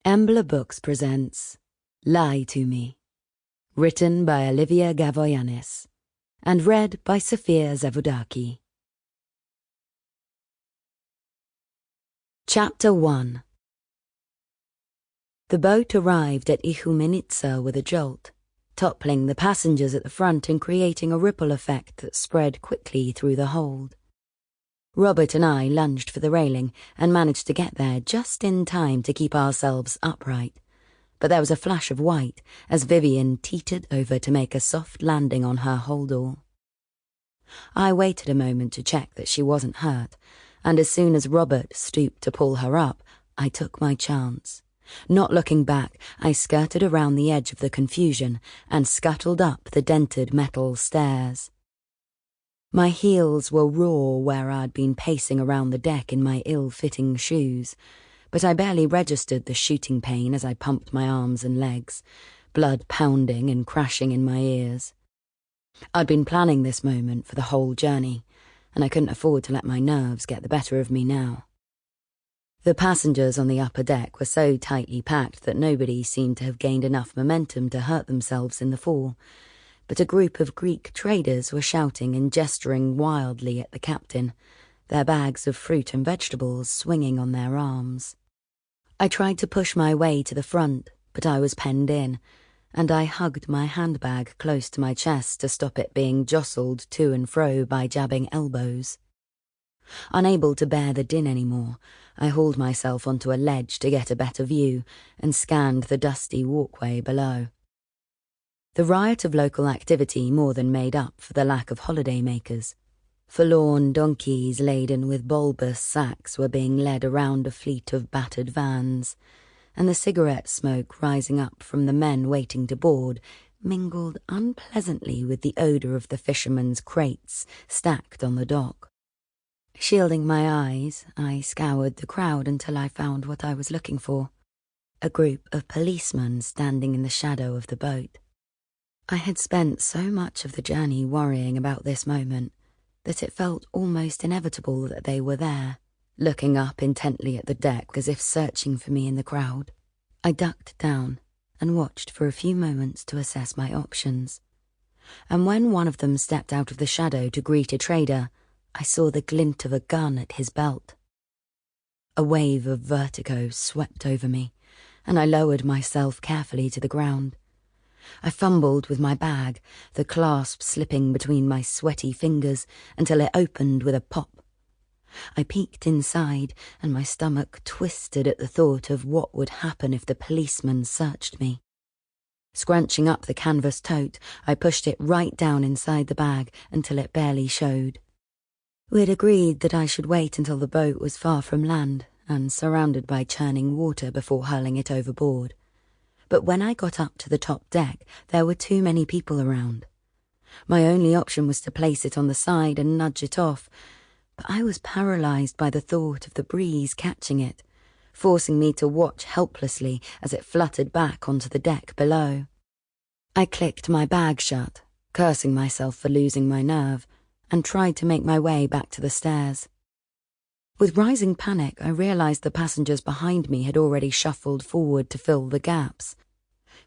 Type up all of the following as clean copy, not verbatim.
Embla Books presents Lie to Me, written by Olivia Gavoyannis and read by Sofia Zervudachi. Chapter 1. The boat arrived at Ichumenitsa with a jolt, toppling the passengers at the front and creating a ripple effect that spread quickly through the hold. Robert and I lunged for the railing and managed to get there just in time to keep ourselves upright. But there was a flash of white as Vivienne teetered over to make a soft landing on her holdall. I waited a moment to check that she wasn't hurt, and as soon as Robert stooped to pull her up, I took my chance. Not looking back, I skirted around the edge of the confusion and scuttled up the dented metal stairs. My heels were raw where I'd been pacing around the deck in my ill-fitting shoes, but I barely registered the shooting pain as I pumped my arms and legs, blood pounding and crashing in my ears. I'd been planning this moment for the whole journey, and I couldn't afford to let my nerves get the better of me now. The passengers on the upper deck were so tightly packed that nobody seemed to have gained enough momentum to hurt themselves in the fall, but a group of Greek traders were shouting and gesturing wildly at the captain, their bags of fruit and vegetables swinging on their arms. I tried to push my way to the front, but I was penned in, and I hugged my handbag close to my chest to stop it being jostled to and fro by jabbing elbows. Unable to bear the din anymore, I hauled myself onto a ledge to get a better view and scanned the dusty walkway below. The riot of local activity more than made up for the lack of holidaymakers. Forlorn donkeys laden with bulbous sacks were being led around a fleet of battered vans, and the cigarette smoke rising up from the men waiting to board mingled unpleasantly with the odour of the fishermen's crates stacked on the dock. Shielding my eyes, I scoured the crowd until I found what I was looking for, a group of policemen standing in the shadow of the boat. I had spent so much of the journey worrying about this moment that it felt almost inevitable that they were there, looking up intently at the deck as if searching for me in the crowd. I ducked down and watched for a few moments to assess my options, and when one of them stepped out of the shadow to greet a trader, I saw the glint of a gun at his belt. A wave of vertigo swept over me, and I lowered myself carefully to the ground. I fumbled with my bag, the clasp slipping between my sweaty fingers until it opened with a pop. I peeked inside, and my stomach twisted at the thought of what would happen if the policeman searched me. Scrunching up the canvas tote, I pushed it right down inside the bag until it barely showed. We'd agreed that I should wait until the boat was far from land and surrounded by churning water before hurling it overboard. But when I got up to the top deck, there were too many people around. My only option was to place it on the side and nudge it off, but I was paralysed by the thought of the breeze catching it, forcing me to watch helplessly as it fluttered back onto the deck below. I clicked my bag shut, cursing myself for losing my nerve, and tried to make my way back to the stairs. With rising panic, I realised the passengers behind me had already shuffled forward to fill the gaps.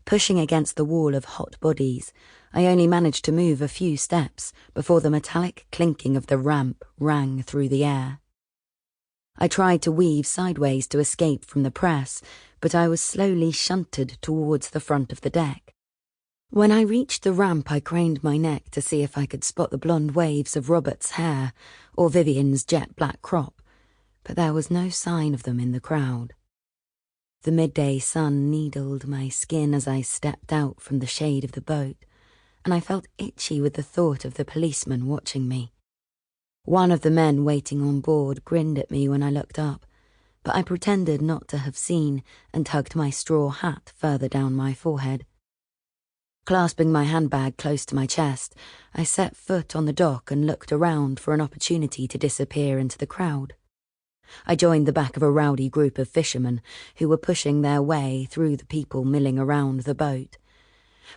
Pushing against the wall of hot bodies, I only managed to move a few steps before the metallic clinking of the ramp rang through the air. I tried to weave sideways to escape from the press, but I was slowly shunted towards the front of the deck. When I reached the ramp, I craned my neck to see if I could spot the blonde waves of Robert's hair or Vivienne's jet-black crop, but there was no sign of them in the crowd. The midday sun needled my skin as I stepped out from the shade of the boat, and I felt itchy with the thought of the policeman watching me. One of the men waiting on board grinned at me when I looked up, but I pretended not to have seen and tugged my straw hat further down my forehead. Clasping my handbag close to my chest, I set foot on the dock and looked around for an opportunity to disappear into the crowd. I joined the back of a rowdy group of fishermen who were pushing their way through the people milling around the boat.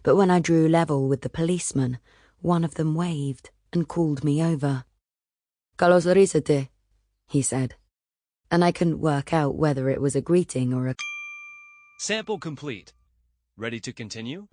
But when I drew level with the policeman, one of them waved and called me over. "Kalos orisete," he said, and I couldn't work out whether it was a greeting or a Sample complete. Ready to continue?